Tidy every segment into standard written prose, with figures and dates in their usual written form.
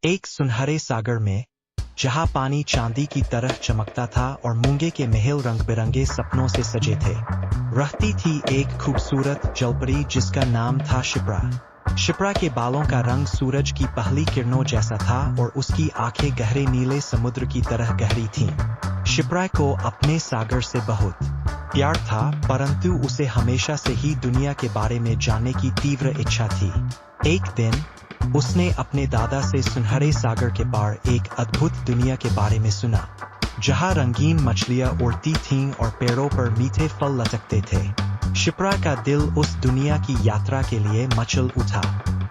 एक सुनहरे सागर में, जहां पानी चांदी की तरह चमकता था और मूंगे के महल रंग बिरंगे सपनों से सजे थे, रहती थी एक खूबसूरत जलपरी जिसका नाम था शिप्रा। शिप्रा के बालों का रंग सूरज की पहली किरणों जैसा था और उसकी आंखें गहरे नीले समुद्र की तरह गहरी थीं। शिप्रा को अपने सागर से बहुत प्यार था, परंतु उसे हमेशा से ही दुनिया के बारे में जानने की तीव्र इच्छा थी। एक दिन उसने अपने दादा से सुनहरे सागर के पार एक अद्भुत दुनिया के बारे में सुना, जहां रंगीन मछलियां उड़ती थीं और पेड़ों पर मीठे फल लटकते थे। शिप्रा का दिल उस दुनिया की यात्रा के लिए मचल उठा।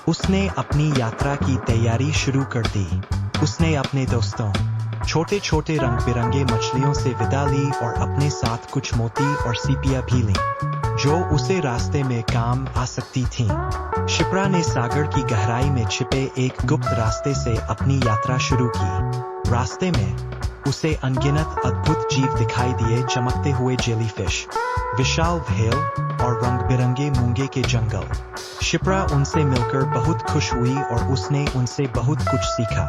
उसने अपनी यात्रा की तैयारी शुरू कर दी। उसने अपने दोस्तों, छोटे छोटे रंग बिरंगे मछलियों से विदा ली और अपने साथ कुछ मोती और सीपियां भी लीं, जो उसे रास्ते में काम आ सकती थीं। शिप्रा ने सागर की गहराई में छिपे एक गुप्त रास्ते से अपनी यात्रा शुरू की। रास्ते में उसे अनगिनत अद्भुत जीव दिखाई दिए, चमकते हुए जेलीफिश, विशाल व्हेल और रंग बिरंगे मूंगे के जंगल। शिप्रा उनसे मिलकर बहुत खुश हुई और उसने उनसे बहुत कुछ सीखा।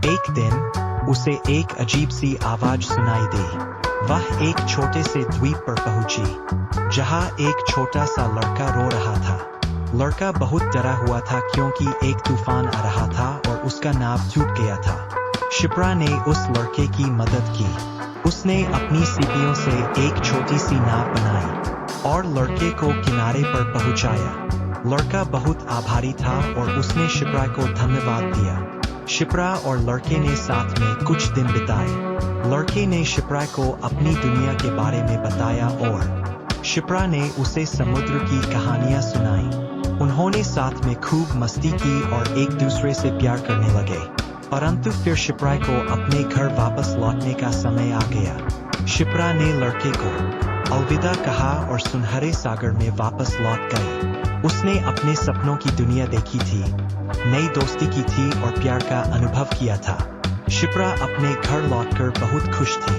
एक दिन उसे एक अजीब सी आवाज सुनाई दी। वह एक छोटे से द्वीप पर पहुंची, जहां एक छोटा सा लड़का रो रहा था। लड़का बहुत डरा हुआ था क्योंकि एक तूफान आ रहा था और उसका नाव टूट गया था। शिप्रा ने उस लड़के की मदद की। उसने अपनी सीपियों से एक छोटी सी नाव बनाई और लड़के को किनारे पर पहुंचाया। लड़का बहुत आभारी था और उसने शिप्रा को धन्यवाद दिया। शिप्रा और लड़के ने साथ में कुछ दिन बिताए। लड़के ने शिप्रा को अपनी दुनिया के बारे में बताया और शिप्रा ने उसे समुद्र की कहानियां सुनाई। उन्होंने साथ में खूब मस्ती की और एक दूसरे से प्यार करने लगे। परंतु फिर शिप्रा को अपने घर वापस लौटने का समय आ गया। शिप्रा ने लड़के को अलविदा कहा और सुनहरे सागर में वापस लौट गई। उसने अपने सपनों की दुनिया देखी थी, नई दोस्ती की थी और प्यार का अनुभव किया था। शिप्रा अपने घर लौटकर बहुत खुश थी,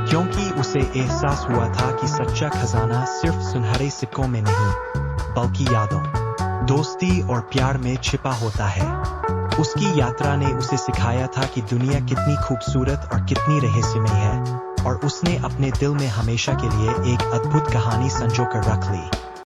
क्योंकि उसे एहसास हुआ था कि सच्चा खजाना सिर्फ सुनहरे सिक्कों में नहीं, बल्कि यादों, दोस्ती और प्यार में छिपा होता है। उसकी यात्रा ने उसे सिखाया था कि दुनिया कितनी खूबसूरत और कितनी रहस्यमय है, और उसने अपने दिल में हमेशा के लिए एक अद्भुत कहानी संजो कर रख ली।